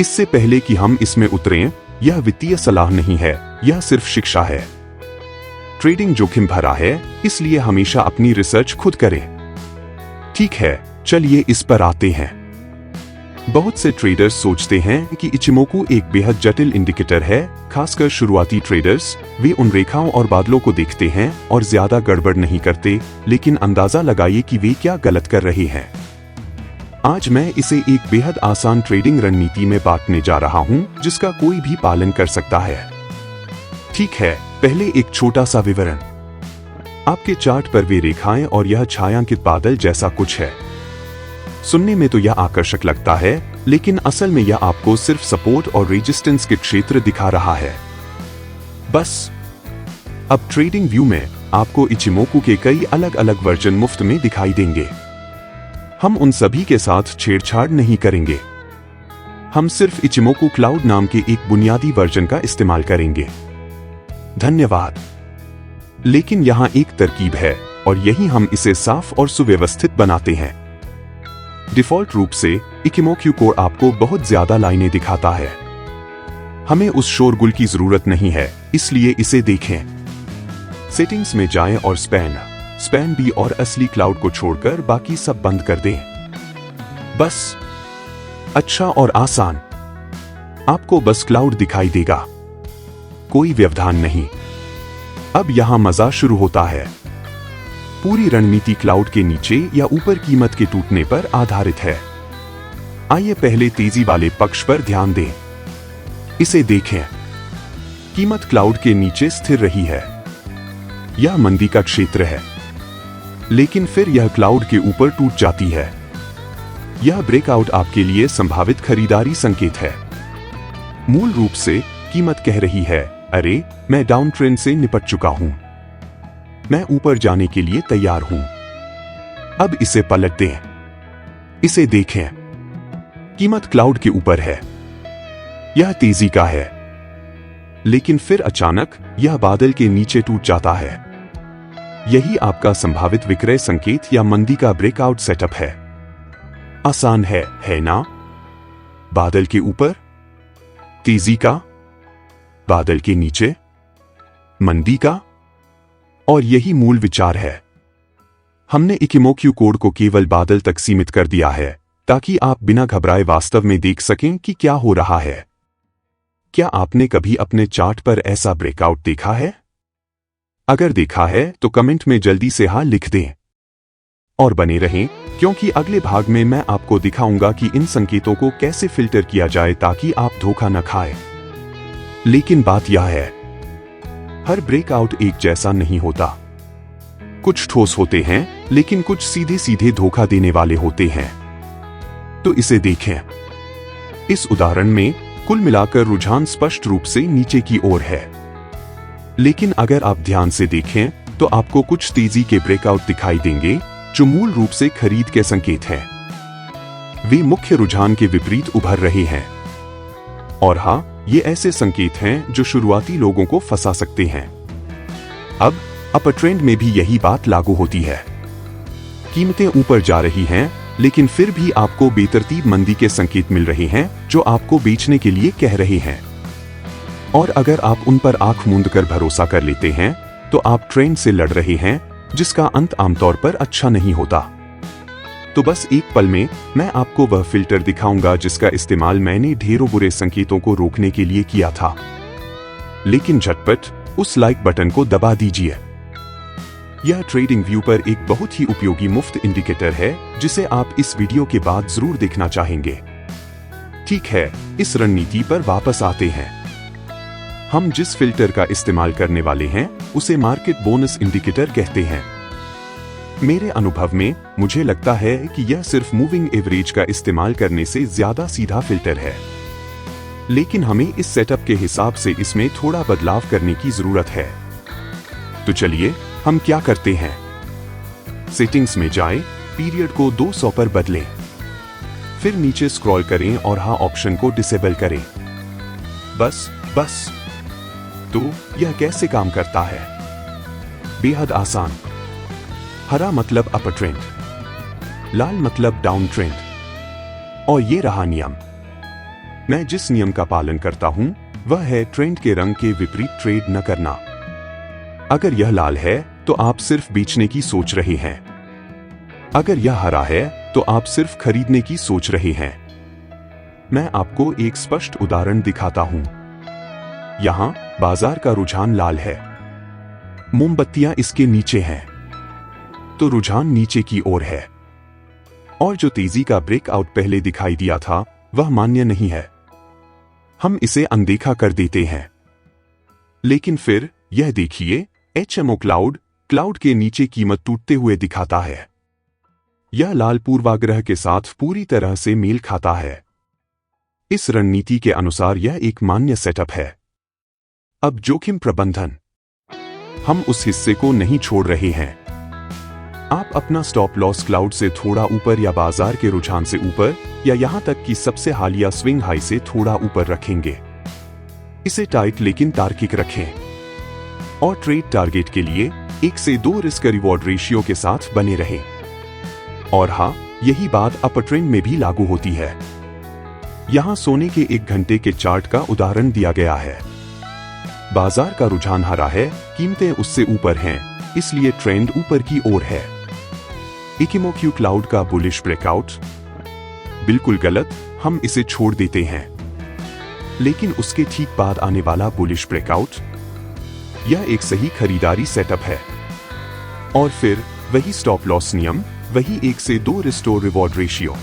इससे पहले कि हम इसमें उतरें, यह वित्तीय सलाह नहीं है, यह सिर्फ शिक्षा है। ट्रेडिंग जोखिम भरा है, इसलिए हमेशा अपनी रिसर्च खुद करें। ठीक है, चलिए इस पर आते हैं। बहुत से ट्रेडर्स सोचते हैं कि इचिमोकू एक बेहद जटिल इंडिकेटर है, खासकर शुरुआती ट्रेडर्स। वे उन रेखाओं और बादलों को देखते हैं और ज्यादा गड़बड़ नहीं करते, लेकिन अंदाजा लगाइए कि वे क्या गलत कर रहे हैं। आज मैं इसे एक बेहद आसान ट्रेडिंग रणनीति में बांटने जा रहा हूं, जिसका कोई भी पालन कर सकता है। ठीक है, पहले एक छोटा सा विवरण। आपके चार्ट पर वे रेखाएं और यह छायांकित बादल जैसा कुछ है। सुनने में तो यह आकर्षक लगता है, लेकिन असल में यह आपको सिर्फ सपोर्ट और रेजिस्टेंस के क्षेत्र दिखा रहा है। बस अब ट्रेडिंग व्यू में आपको इचिमोकू के कई अलग अलग वर्जन मुफ्त में दिखाई देंगे। हम उन सभी के साथ छेड़छाड़ नहीं करेंगे। हम सिर्फ इचिमोकू क्लाउड नाम के एक बुनियादी वर्जन का इस्तेमाल करेंगे। धन्यवाद। लेकिन यहां एक तरकीब है, और यही हम इसे साफ और सुव्यवस्थित बनाते हैं। डिफॉल्ट रूप से इचिमोकू कोड आपको बहुत ज्यादा लाइनें दिखाता है। हमें उस शोरगुल की जरूरत नहीं है, इसलिए इसे देखें। सेटिंग्स में जाएं और स्पैन बी और असली क्लाउड को छोड़कर बाकी सब बंद कर दें। बस अच्छा और आसान। आपको बस क्लाउड दिखाई देगा, कोई व्यवधान नहीं। अब यहां मजा शुरू होता है। पूरी रणनीति क्लाउड के नीचे या ऊपर कीमत के टूटने पर आधारित है। आइए पहले तेजी वाले पक्ष पर ध्यान दें। इसे देखें। कीमत क्लाउड के नीचे स्थिर रही है। यह मंदी का क्षेत्र है, लेकिन फिर यह क्लाउड के ऊपर टूट जाती है। यह ब्रेकआउट आपके लिए संभावित खरीदारी संकेत है। मूल रूप से कीमत कह रही है, अरे मैं डाउन ट्रेंड से निपट चुका हूं, मैं ऊपर जाने के लिए तैयार हूं। अब इसे पलट दें। इसे देखें। कीमत क्लाउड के ऊपर है। यह तेजी का है, लेकिन फिर अचानक यह बादल के नीचे टूट जाता है। यही आपका संभावित विक्रय संकेत या मंदी का ब्रेकआउट सेटअप है। आसान है ना? बादल के ऊपर, तेजी का, बादल के नीचे, मंदी का, और यही मूल विचार है। हमने इचिमोकू कोड को केवल बादल तक सीमित कर दिया है, ताकि आप बिना घबराए वास्तव में देख सकें कि क्या हो रहा है। क्या आपने कभी अपने चार्ट पर ऐसा ब्रेकआउट देखा है? अगर देखा है तो कमेंट में जल्दी से हाँ लिख दें। और बने रहें, क्योंकि अगले भाग में मैं आपको दिखाऊंगा कि इन संकेतों को कैसे फिल्टर किया जाए ताकि आप धोखा न खाएं। लेकिन बात यह है, हर ब्रेकआउट एक जैसा नहीं होता। कुछ ठोस होते हैं, लेकिन कुछ सीधे सीधे धोखा देने वाले होते हैं। तो इसे देखें। इस उदाहरण में कुल मिलाकर रुझान स्पष्ट रूप से नीचे की ओर है, लेकिन अगर आप ध्यान से देखें तो आपको कुछ तेजी के ब्रेकआउट दिखाई देंगे, जो मूल रूप से खरीद के संकेत हैं। वे मुख्य रुझान के विपरीत उभर रहे हैं। और हाँ, ये ऐसे संकेत हैं जो शुरुआती लोगों को फंसा सकते हैं। अब अपर ट्रेंड में भी यही बात लागू होती है। कीमतें ऊपर जा रही हैं, लेकिन फिर भी आपको बेतरतीब मंदी के संकेत मिल रहे हैं, जो आपको बेचने के लिए कह रहे हैं। और अगर आप उन पर आंख मूंद कर भरोसा कर लेते हैं, तो आप ट्रेंड से लड़ रहे हैं, जिसका अंत आमतौर पर अच्छा नहीं होता। तो बस एक पल में मैं आपको वह फिल्टर दिखाऊंगा जिसका इस्तेमाल मैंने ढेरों बुरे संकेतों को रोकने के लिए किया था। लेकिन झटपट उस लाइक बटन को दबा दीजिए। यह ट्रेडिंग व्यू पर एक बहुत ही उपयोगी मुफ्त इंडिकेटर है, जिसे आप इस वीडियो के बाद जरूर देखना चाहेंगे। ठीक है, इस रणनीति पर वापस आते हैं। हम जिस फिल्टर का इस्तेमाल करने वाले हैं, उसे मार्केट बोनस इंडिकेटर कहते हैं। मेरे अनुभव में मुझे लगता है कि यह सिर्फ मूविंग एवरेज का इस्तेमाल करने से ज्यादा सीधा फिल्टर है, लेकिन हमें इस सेटअप के हिसाब से इसमें थोड़ा बदलाव करने की जरूरत है। तो चलिए हम क्या करते हैं। सेटिंग्स में जाएं, पीरियड को 200 पर बदलें, फिर नीचे स्क्रॉल करें और हाँ ऑप्शन को डिसेबल करें। बस। तो यह कैसे काम करता है? बेहद आसान। हरा मतलब अपर ट्रेंड, लाल मतलब डाउन ट्रेंड, और ये रहा नियम। मैं जिस नियम का पालन करता हूं वह है ट्रेंड के रंग के विपरीत ट्रेड न करना। अगर यह लाल है तो आप सिर्फ बेचने की सोच रहे हैं। अगर यह हरा है तो आप सिर्फ खरीदने की सोच रहे हैं। मैं आपको एक स्पष्ट उदाहरण दिखाता हूं। यहां बाजार का रुझान लाल है, मोमबत्तियां इसके नीचे हैं, तो रुझान नीचे की ओर है। और जो तेजी का ब्रेकआउट पहले दिखाई दिया था वह मान्य नहीं है। हम इसे अनदेखा कर देते हैं। लेकिन फिर यह देखिए, HMO क्लाउड के नीचे कीमत टूटते हुए दिखाता है। यह लाल पूर्वाग्रह के साथ पूरी तरह से मेल खाता है। इस रणनीति के अनुसार यह एक मान्य सेटअप है। अब जोखिम प्रबंधन। हम उस हिस्से को नहीं छोड़ रहे हैं। आप अपना स्टॉप लॉस क्लाउड से थोड़ा ऊपर या बाजार के रुझान से ऊपर या यहां तक कि सबसे हालिया स्विंग हाई से थोड़ा ऊपर रखेंगे। इसे टाइट लेकिन तार्किक रखें और ट्रेड टारगेट के लिए 1 से 2 रिस्क रिवॉर्ड रेशियो के साथ बने रहें। और हाँ, यही बात अपर ट्रेंड में भी लागू होती है। यहां सोने के 1 घंटे के चार्ट का उदाहरण दिया गया है। बाजार का रुझान हरा है, कीमतें उससे ऊपर हैं, इसलिए ट्रेंड ऊपर की ओर है। इकिमोक्यू क्लाउड का बुलिश ब्रेकआउट बिल्कुल गलत, हम इसे छोड़ देते हैं। लेकिन उसके ठीक बाद आने वाला बुलिश ब्रेकआउट, यह एक सही खरीदारी सेटअप है। और फिर वही स्टॉप लॉस नियम, वही 1 से 2 रिस्टोर रिवॉर्ड रेशियो।